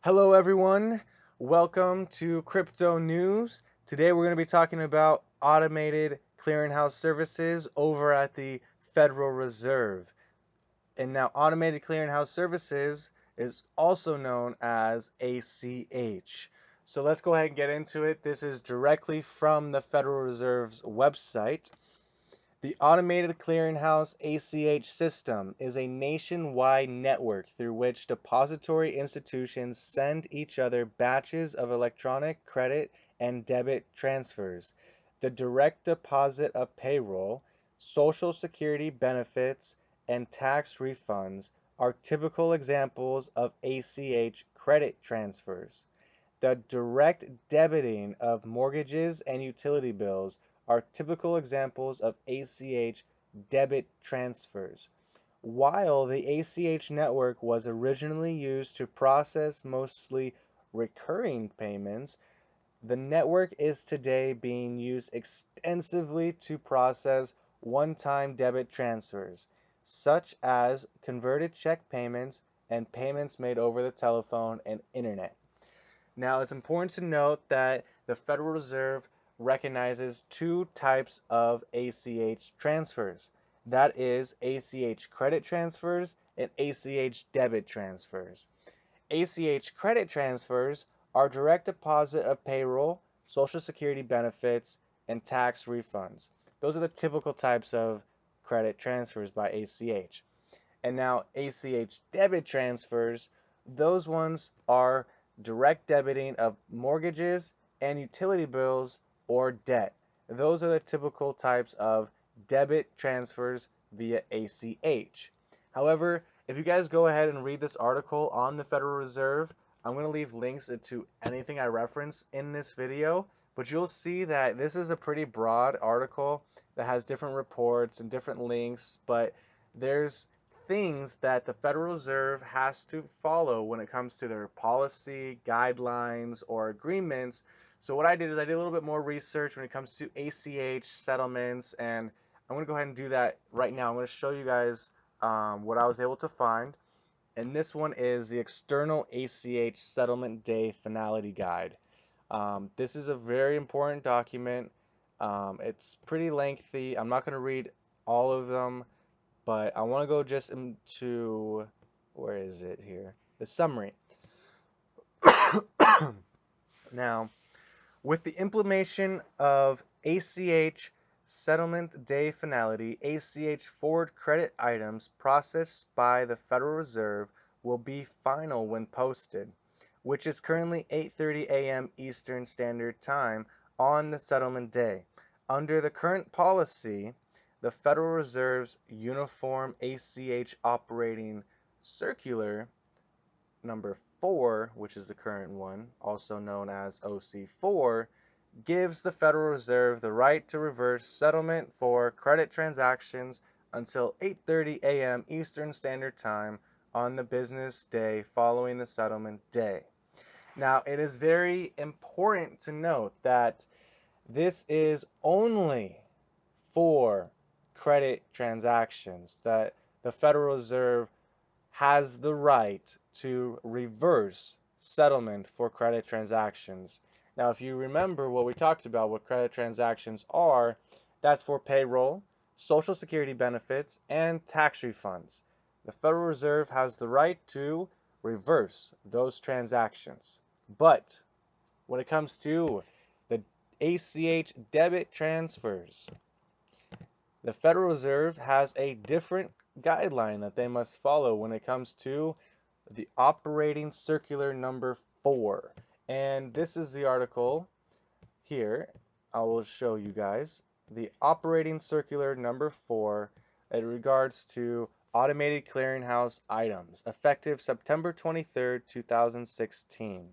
Hello everyone, welcome to Crypto News. Today we're going to be talking about automated clearinghouse services over at the Federal Reserve. And now automated clearinghouse services is also known as ACH. So let's go ahead and get into it. This is directly from the Federal Reserve's website. The Automated Clearinghouse ACH system is a nationwide network through which depository institutions send each other batches of electronic credit and debit transfers. The direct deposit of payroll, Social Security benefits, and tax refunds are typical examples of ACH credit transfers. The direct debiting of mortgages and utility bills are typical examples of ACH debit transfers. While the ACH network was originally used to process mostly recurring payments, the network is today being used extensively to process one-time debit transfers, such as converted check payments and payments made over the telephone and internet. Now, it's important to note that the Federal Reserve recognizes two types of ACH transfers. That is ACH credit transfers and ACH debit transfers. ACH credit transfers are direct deposit of payroll, Social Security benefits, and tax refunds. Those are the typical types of credit transfers by ACH. And now ACH debit transfers, those ones are direct debiting of mortgages and utility bills or debt. Those are the typical types of debit transfers via ACH. However, if you guys go ahead and read this article on the Federal Reserve, I'm going to leave links to anything I reference in this video, but you'll see that this is a pretty broad article that has different reports and different links, but there's things that the Federal Reserve has to follow when it comes to their policy, guidelines, or agreements. So what I did is I did a little bit more research when it comes to ACH settlements, and I'm going to go ahead and do that right now. I'm going to show you guys what I was able to find. And this one is the External ACH Settlement Day Finality Guide. This is a very important document. It's pretty lengthy. I'm not going to read all of them, but I want to go just into, where is it here? The summary. Now, with the implementation of ACH Settlement Day Finality, ACH forward credit items processed by the Federal Reserve will be final when posted, which is currently 8:30 a.m. Eastern Standard Time on the settlement day. Under the current policy, the Federal Reserve's Uniform ACH Operating Circular number 4, which is the current one, also known as OC4, gives the Federal Reserve the right to reverse settlement for credit transactions until 8:30 a.m. Eastern Standard Time on the business day following the settlement day. Now, it is very important to note that this is only for credit transactions, that the Federal Reserve has the right to reverse settlement for credit transactions. Now, if you remember what we talked about, what credit transactions are, that's for payroll, Social Security benefits, and tax refunds. The Federal Reserve has the right to reverse those transactions. But when it comes to the ACH debit transfers, the Federal Reserve has a different guideline that they must follow when it comes to the Operating Circular number 4. And this is the article here. I will show you guys. The Operating Circular number 4 in regards to automated clearinghouse items, effective September 23rd, 2016.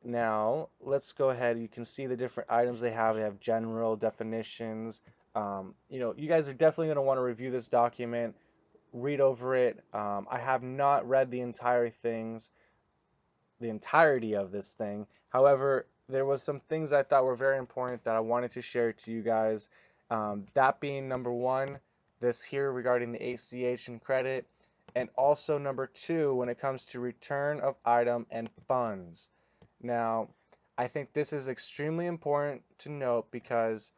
Now, let's go ahead. You can see the different items they have. They have general definitions. You guys are definitely going to want to review this document, read over it. I have not read the entirety of this thing. However, there was some things I thought were very important that I wanted to share to you guys. That being number one, this here regarding the ACH and credit. and also number 2 when it comes to return of item and funds. Now, I think this is extremely important to note because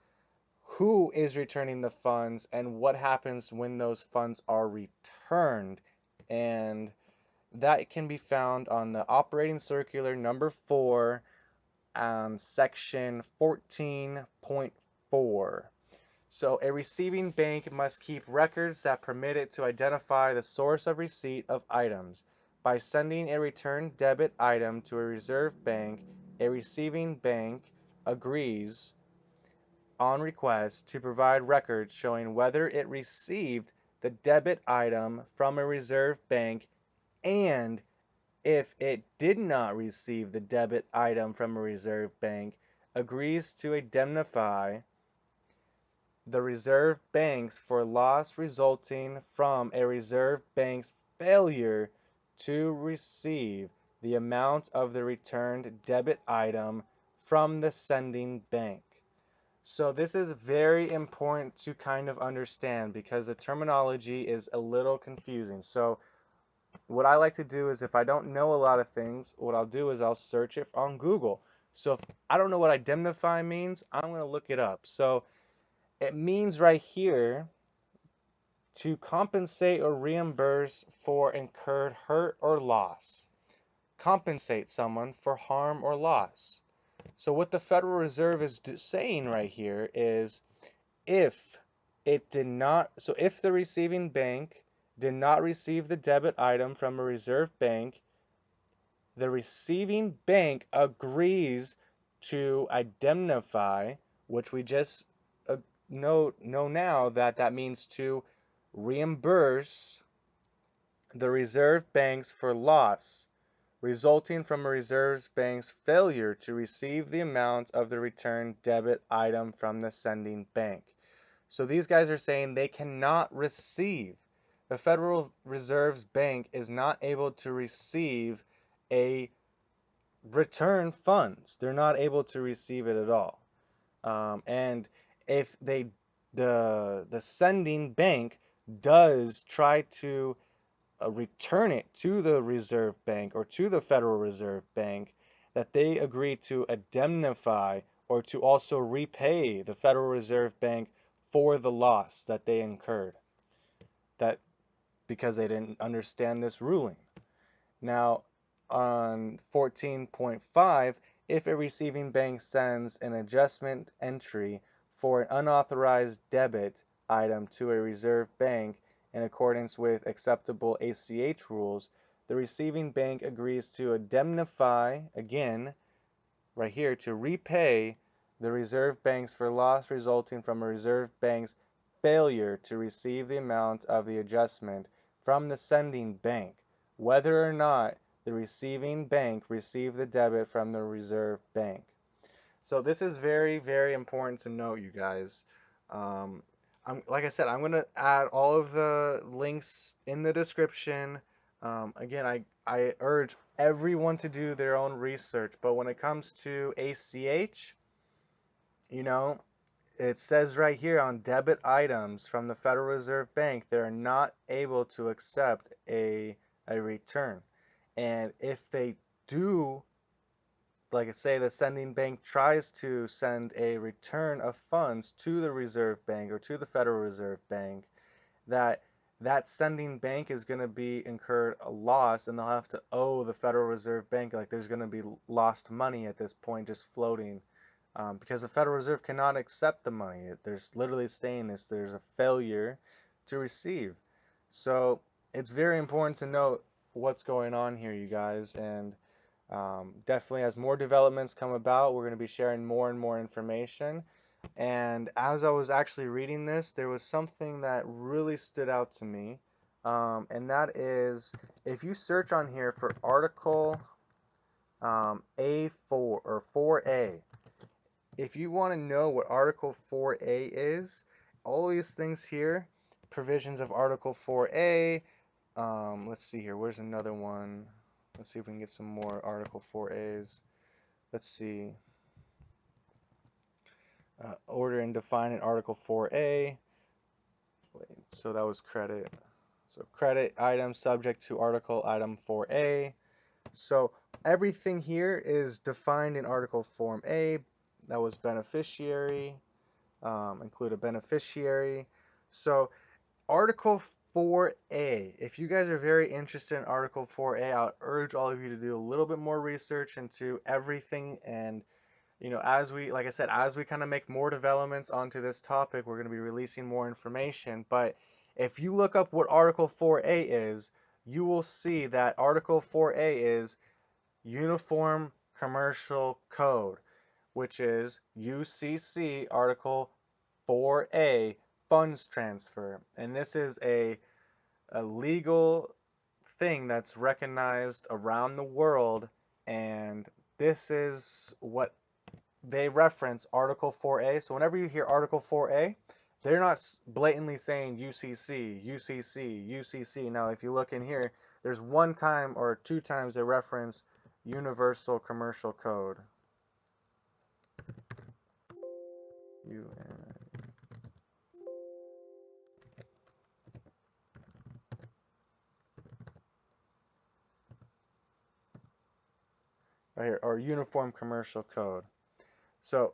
who is returning the funds and what happens when those funds are returned. And that can be found on the Operating Circular number 4 on section 14.4. So a receiving bank must keep records that permit it to identify the source of receipt of items. By sending a returned debit item to a reserve bank, a receiving bank agrees on request to provide records showing whether it received the debit item from a reserve bank, and if it did not receive the debit item from a reserve bank, agrees to indemnify the reserve banks for loss resulting from a reserve bank's failure to receive the amount of the returned debit item from the sending bank. So this is very important to kind of understand because the terminology is a little confusing. So what I like to do is if I don't know a lot of things, what I'll do is I'll search it on Google. So if I don't know what indemnify means, I'm going to look it up. So it means right here to compensate or reimburse for incurred hurt or loss. Compensate someone for harm or loss. So what the Federal Reserve is saying right here is if if the receiving bank did not receive the debit item from a reserve bank, the receiving bank agrees to indemnify, which we just know now that that means to reimburse the reserve banks for loss resulting from a reserve bank's failure to receive the amount of the returned debit item from the sending bank. So these guys are saying they cannot receive. The Federal Reserve's bank is not able to receive a return funds. They're not able to receive it at all. And if the sending bank does try to return it to the Reserve Bank or to the Federal Reserve Bank, that they agree to indemnify or to also repay the Federal Reserve Bank for the loss that they incurred. That because they didn't understand this ruling. Now, on 14.5, if a receiving bank sends an adjustment entry for an unauthorized debit item to a reserve bank in accordance with acceptable ACH rules, the receiving bank agrees to indemnify, again, right here, to repay the reserve banks for loss resulting from a reserve bank's failure to receive the amount of the adjustment from the sending bank, whether or not the receiving bank received the debit from the reserve bank. So this is very, very important to note, you guys. Like I said, I'm going to add all of the links in the description. Again, I urge everyone to do their own research, but when it comes to ACH, you know, it says right here on debit items from the Federal Reserve Bank, they're not able to accept a return. And if they do, like I say, the sending bank tries to send a return of funds to the Reserve Bank or to the Federal Reserve Bank, that sending bank is going to be incurred a loss and they'll have to owe the Federal Reserve Bank, like there's going to be lost money at this point just floating, because the Federal Reserve cannot accept the money. There's literally saying this, there's a failure to receive. So it's very important to note what's going on here, you guys, and definitely as more developments come about, we're going to be sharing more and more information. And as I was actually reading this, there was something that really stood out to me, and that is if you search on here for article A4 or 4A, if you want to know what article 4A is, all these things here, provisions of article 4A, let's see here, where's another one? Let's see if we can get some more article 4As. Let's see. Order and define in Article 4A. Wait, so that was credit. So credit item subject to Article Item 4A. So everything here is defined in Article Form A. That was beneficiary, include a beneficiary. So Article 4A, if you guys are very interested in Article 4A, I would urge all of you to do a little bit more research into everything. And, as we, like I said, as we kind of make more developments onto this topic, we're going to be releasing more information. But if you look up what Article 4A is, you will see that Article 4A is Uniform Commercial Code, which is UCC Article 4A, funds transfer. And this is a legal thing that's recognized around the world, and this is what they reference Article 4A. So whenever you hear Article 4A, they're not blatantly saying UCC, UCC, UCC. Now, if you look in here, there's one time or two times they reference Universal Commercial Code. Right here, or Uniform Commercial Code. So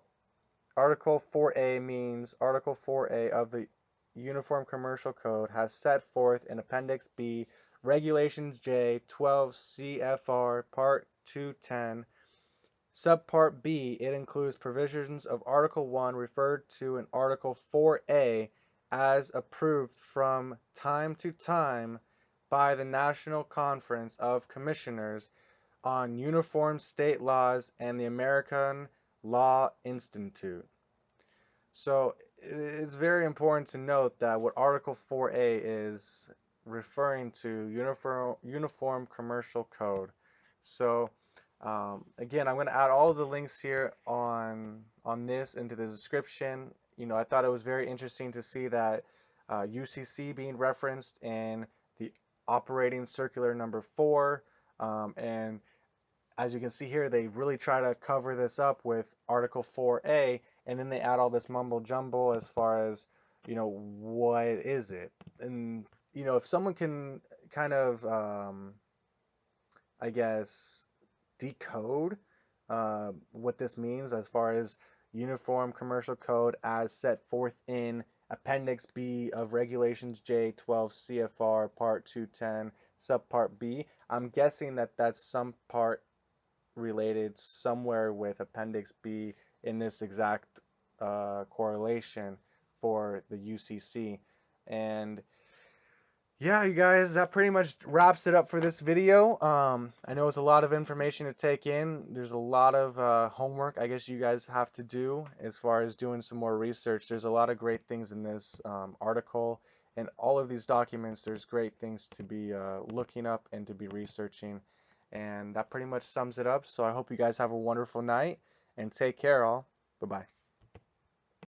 Article 4A means Article 4A of the Uniform Commercial Code has set forth in Appendix B Regulations J 12 CFR Part 210. Subpart B, it includes provisions of Article 1 referred to in Article 4A as approved from time to time by the National Conference of Commissioners on Uniform State Laws and the American Law Institute. So it's very important to note that what Article 4A is referring to Uniform Commercial Code. So again, I'm going to add all of the links here on this into the description. I thought it was very interesting to see that UCC being referenced in the operating circular number 4, and as you can see here, they really try to cover this up with Article 4A, and then they add all this mumbo jumbo as far as, what is it? And, if someone can kind of, I guess, decode what this means as far as Uniform Commercial Code as set forth in Appendix B of Regulations J 12 CFR Part 210, Subpart B, I'm guessing that that's some part related somewhere with Appendix B in this exact correlation for the UCC. And yeah, you guys, that pretty much wraps it up for this video. I know it's a lot of information to take in. There's a lot of homework I guess you guys have to do as far as doing some more research. There's a lot of great things in this article, and all of these documents, there's great things to be looking up and to be researching. And that pretty much sums it up. So I hope you guys have a wonderful night, and take care all. Bye-bye.